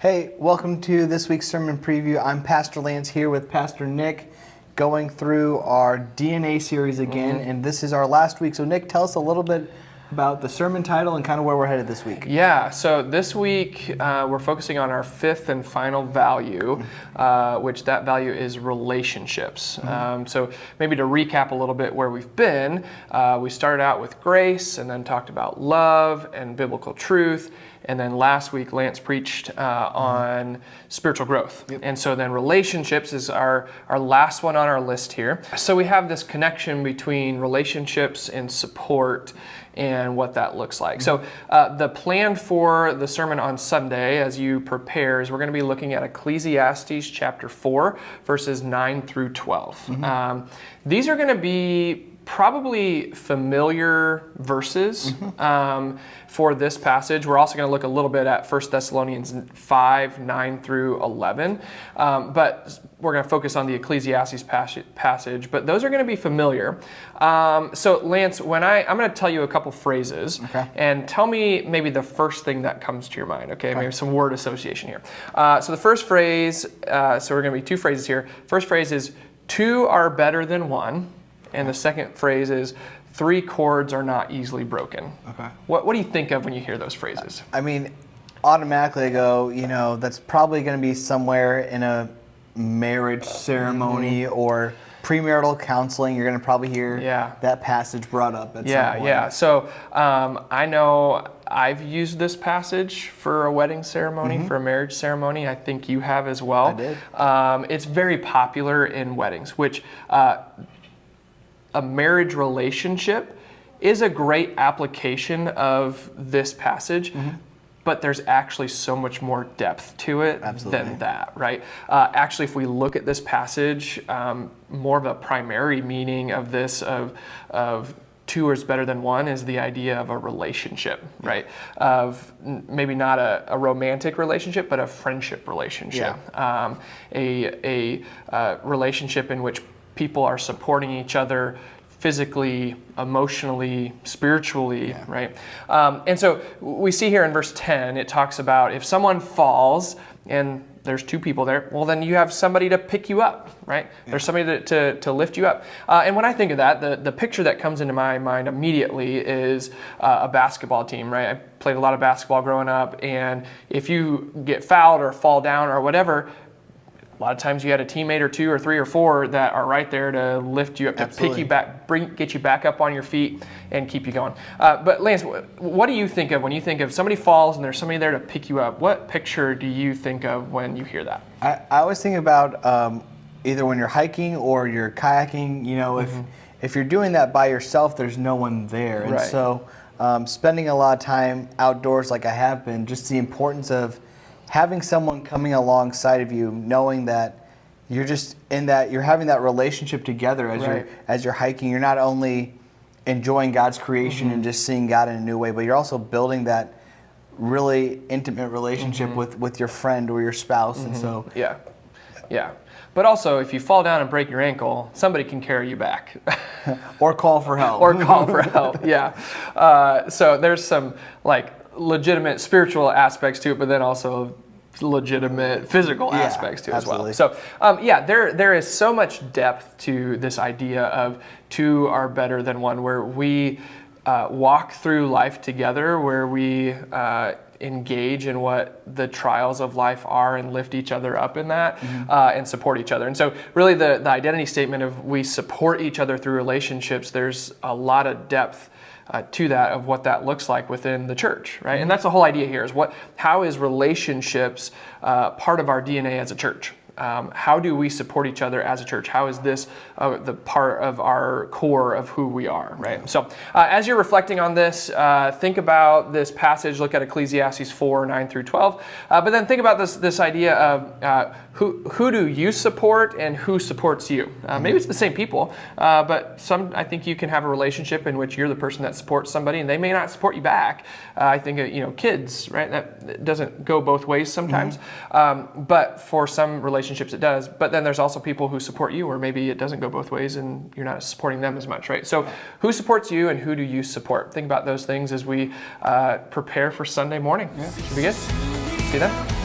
Hey, welcome to this week's sermon preview. I'm Pastor Lance here with Pastor Nick, going through our DNA series again, and this is our last week. So Nick, tell us a little bit about the sermon title and kind of where we're headed this week. Yeah, so this week we're focusing on our fifth and final value, which that value is relationships. So maybe to recap a little bit where we've been, we started out with grace and then talked about love and biblical truth. And then last week, Lance preached on spiritual growth. And so then relationships is our last one on our list here. So we have this connection between relationships and support and what that looks like. So the plan for the sermon on Sunday, as you prepare, is we're going to be looking at Ecclesiastes chapter 4, verses 9 through 12. These are going to be probably familiar verses for this passage. We're also going to look a little bit at 1 Thessalonians 5, 9 through 11. But we're going to focus on the Ecclesiastes passage. But those are going to be familiar. So Lance, I'm going to tell you a couple phrases. And tell me maybe the first thing that comes to your mind. Okay, maybe some word association here. So the first phrase, so we're going to be two phrases here. First phrase is, two are better than one. And the second phrase is, three chords are not easily broken. What do you think of when you hear those phrases? I mean, automatically I go, that's probably going to be somewhere in a marriage ceremony or premarital counseling. You're going to probably hear that passage brought up at some point. Yeah. So I know I've used this passage for a wedding ceremony, for a marriage ceremony. I think you have as well. I did. It's very popular in weddings, which a marriage relationship is a great application of this passage, but there's actually so much more depth to it than that, right? Actually, if we look at this passage, more of a primary meaning of this of two is better than one is the idea of a relationship, right? Of maybe not a romantic relationship, but a friendship relationship. A relationship in which people are supporting each other physically, emotionally, spiritually, right? And so we see here in verse 10, it talks about if someone falls and there's two people there, well, then you have somebody to pick you up, right? There's somebody to lift you up. And when I think of that, the picture that comes into my mind immediately is a basketball team, right? I played a lot of basketball growing up, and if you get fouled or fall down or whatever, a lot of times you had a teammate or two or three or four that are right there to lift you up, to pick you back, get you back up on your feet and keep you going. But Lance, what do you think of when you think of somebody falls and there's somebody there to pick you up? What picture do you think of when you hear that? I always think about either when you're hiking or you're kayaking, if you're doing that by yourself, there's no one there. And so spending a lot of time outdoors like I have been, just the importance of having someone coming alongside of you, knowing that you're just you're having that relationship together as you're hiking. You're not only enjoying God's creation and just seeing God in a new way, but you're also building that really intimate relationship with your friend or your spouse. And so But also, if you fall down and break your ankle, somebody can carry you back. Or call for help. So there's some legitimate spiritual aspects to it, but then also legitimate physical aspects to it as well. So there is so much depth to this idea of two are better than one, where we walk through life together, where we engage in what the trials of life are and lift each other up in that and support each other. And so really the identity statement of we support each other through relationships, there's a lot of depth to that, of what that looks like within the church, right? And that's the whole idea here, is how is relationships part of our DNA as a church? How do we support each other as a church? How is this the part of our core of who we are, right? So as you're reflecting on this, think about this passage, look at Ecclesiastes 4, 9 through 12, but then think about this idea of who do you support and who supports you? Maybe it's the same people, but I think you can have a relationship in which you're the person that supports somebody and they may not support you back. I think, kids, right? That doesn't go both ways sometimes, but for some relationships it does. But then there's also people who support you, or maybe it doesn't go both ways and you're not supporting them as much, right? So who supports you and who do you support? Think about those things as we prepare for Sunday morning. Should be good. See you then.